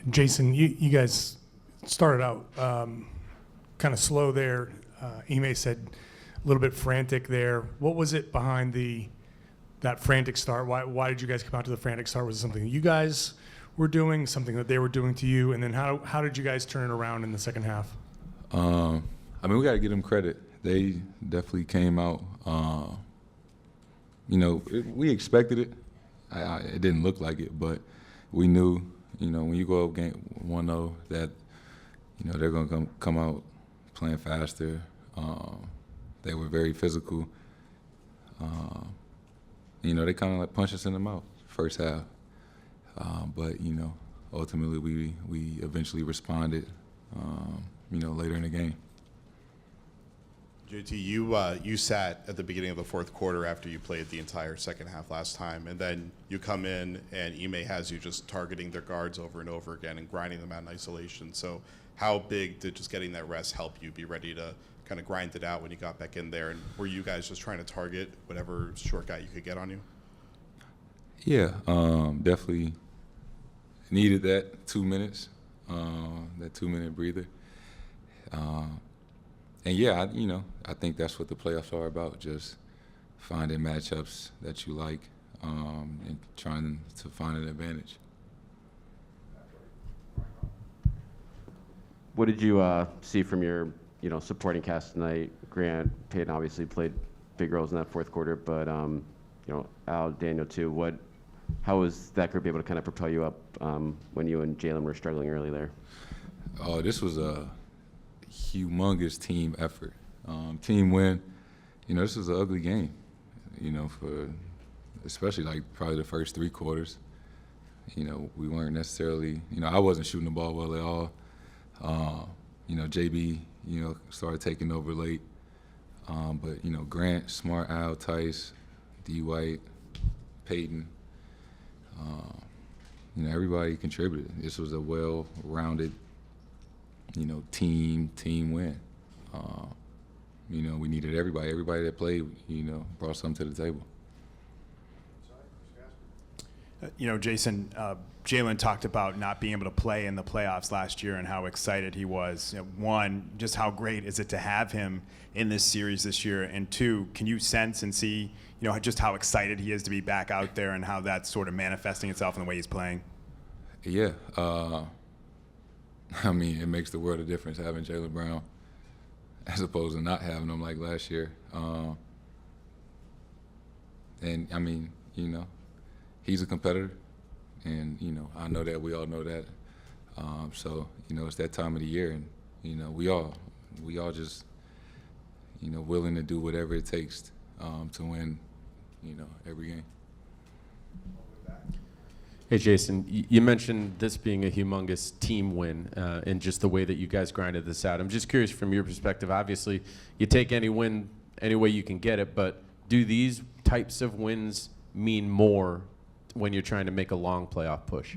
Jayson, you guys started out kind of slow there. Ime said a little bit frantic there. What was it behind that frantic start? Why did you guys come out to the frantic start? Was it something that you guys were doing, something that they were doing to you? And then how did you guys turn it around in the second half? I mean, we got to give them credit. They definitely came out. We expected it. It didn't look like it, but we knew, when you go up game 1-0 that, they're going to come out playing faster. They were very physical. They kind of like punched us in the mouth first half. But, ultimately we eventually responded, later in the game. JT, you sat at the beginning of the fourth quarter after you played the entire second half last time, and then you come in and Ime has you just targeting their guards over and over again and grinding them out in isolation. So how big did just getting that rest help you be ready to kind of grind it out when you got back in there? And were you guys just trying to target whatever short guy you could get on you? Yeah, definitely needed that 2 minutes, that 2-minute breather. And yeah, I think that's what the playoffs are about, just finding matchups that you like and trying to find an advantage. What did you see from your, supporting cast tonight? Grant, Payton obviously played big roles in that fourth quarter, but, Al, Daniel too. How was that group able to kind of propel you up when you and Jalen were struggling early there? Oh, this was a humongous team effort. Team win. This was an ugly game, for especially like probably the first 3 quarters. We weren't necessarily, I wasn't shooting the ball well at all. JB, started taking over late. But, Grant, Smart, Al, Tice, D. White, Payton, everybody contributed. This was a well-rounded, team win. We needed everybody. Everybody that played, brought something to the table. Jayson, Jalen talked about not being able to play in the playoffs last year and how excited he was. One, just how great is it to have him in this series this year? And two, can you sense and see, just how excited he is to be back out there and how that's sort of manifesting itself in the way he's playing? Yeah. It makes the world of difference having Jaylen Brown as opposed to not having him like last year. He's a competitor, and, I know that. We all know that. It's that time of the year, and, we all just, willing to do whatever it takes to win, every game. Hey, Jayson, you mentioned this being a humongous team win and just the way that you guys grinded this out. I'm just curious from your perspective. Obviously, you take any win any way you can get it, but do these types of wins mean more when you're trying to make a long playoff push?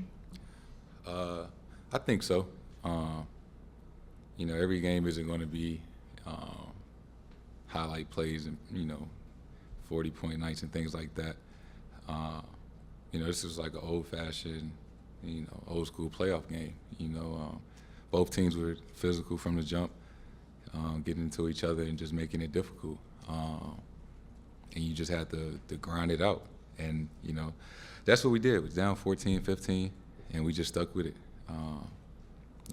I think so. Every game isn't going to be highlight plays and, 40-point nights and things like that. This is like an old-fashioned, old-school playoff game. Both teams were physical from the jump, getting into each other and just making it difficult. And you just had to grind it out. And, that's what we did. It was down 14-15, and we just stuck with it.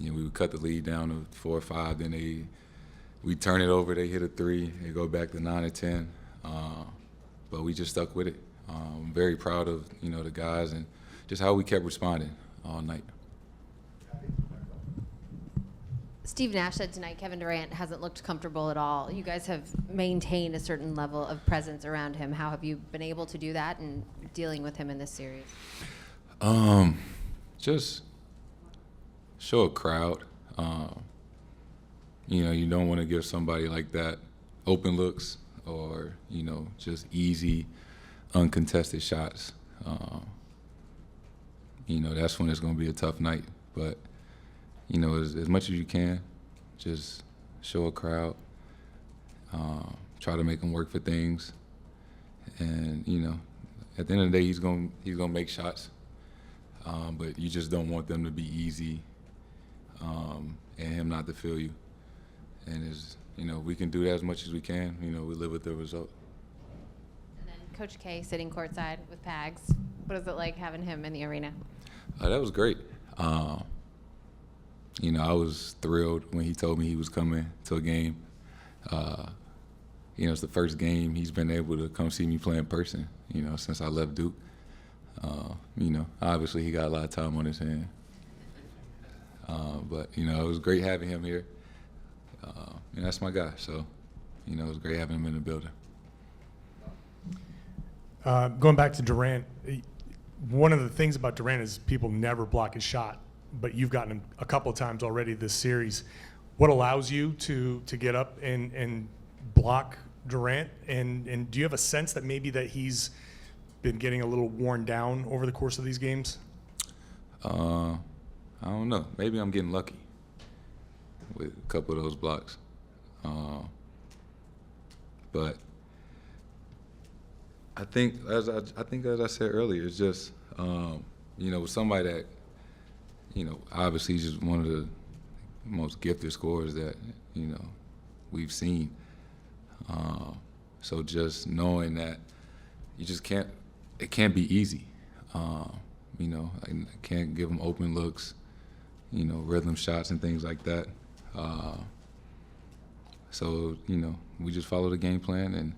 We would cut the lead down to 4 or 5, then we turn it over, they hit a 3, they go back to 9 or 10. But we just stuck with it. I'm very proud of, the guys and just how we kept responding all night. Steve Nash said tonight Kevin Durant hasn't looked comfortable at all. You guys have maintained a certain level of presence around him. How have you been able to do that and dealing with him in this series? Just show a crowd. You don't want to give somebody like that open looks or, just easy, uncontested shots. That's when it's going to be a tough night. But, as much as you can, just show a crowd, try to make them work for things. And, at the end of the day, he's going to make shots. but you just don't want them to be easy, and him not to feel you. And we can do that as much as we can. We live with the result. And then Coach K sitting courtside with Pags. What is it like having him in the arena? That was great. I was thrilled when he told me he was coming to a game. It's the first game he's been able to come see me play in person, since I left Duke. Obviously he got a lot of time on his hand. But it was great having him here. That's my guy, so, it was great having him in the building. Going back to Durant, one of the things about Durant is people never block his shot, but you've gotten him a couple of times already this series. What allows you to get up and block Durant? And do you have a sense that maybe that he's been getting a little worn down over the course of these games? I don't know. Maybe I'm getting lucky with a couple of those blocks. But I think, as I said earlier, it's just, with somebody that, obviously he's just one of the most gifted scorers that, we've seen. So just knowing that you just can't, it can't be easy. I can't give him open looks, rhythm shots and things like that. So, we just follow the game plan and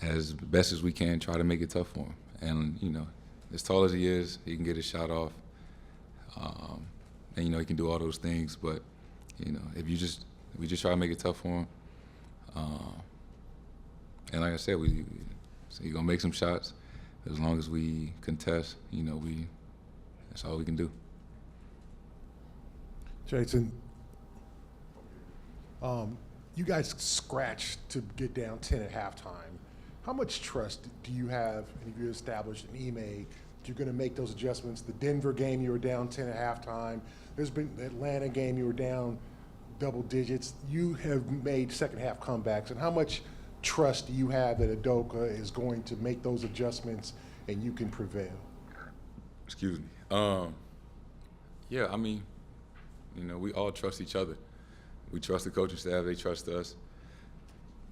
as best as we can try to make it tough for him. And, as tall as he is, he can get his shot off. And, he can do all those things. But, if we just try to make it tough for him. And like I said, he's going to make some shots. As long as we contest, that's all we can do. Jayson, you guys scratched to get down 10 at halftime. How much trust do you have, and have you established in Ime, that you're going to make those adjustments? The Denver game, you were down 10 at halftime. There's been the Atlanta game, you were down double digits. You have made second half comebacks, and how much trust do you have that Udoka is going to make those adjustments and you can prevail? Excuse me. Yeah, I mean, we all trust each other. We trust the coaching staff, they trust us.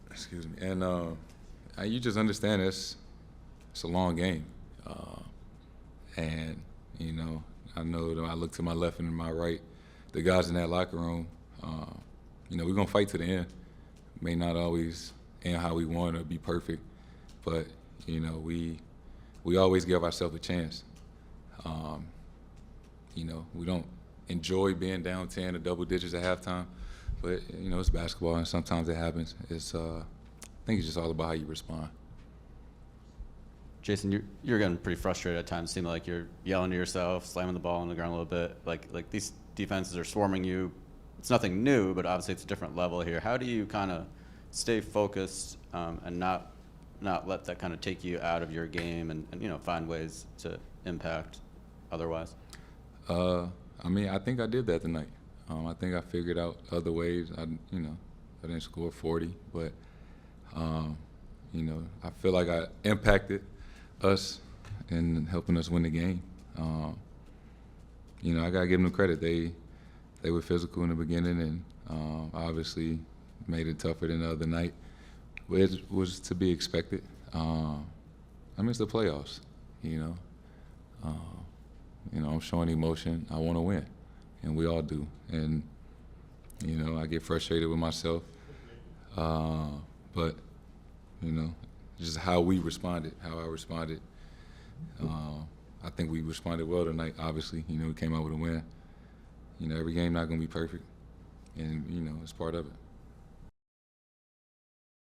Excuse me. And you just understand it's a long game. And, I know that I look to my left and my right, the guys in that locker room, we're going to fight to the end. May not always end how we want or be perfect, but, we always give ourselves a chance. We don't enjoy being down 10 or double digits at halftime, but, it's basketball and sometimes it happens. I think it's just all about how you respond. Jayson, you're getting pretty frustrated at times. It seems like you're yelling to yourself, slamming the ball on the ground a little bit. Like these defenses are swarming you. It's nothing new, but obviously it's a different level here. How do you kind of stay focused and not let that kind of take you out of your game and find ways to impact otherwise? I think I did that tonight. I think I figured out other ways. I didn't score 40, but I feel like I impacted us in helping us win the game. I gotta give them credit. They were physical in the beginning and obviously made it tougher than the other night. But it was to be expected. It's the playoffs. I'm showing emotion. I want to win, and we all do. And I get frustrated with myself. But just how we responded, how I responded. I think we responded well tonight. Obviously, we came out with a win. Every game not gonna be perfect, and it's part of it.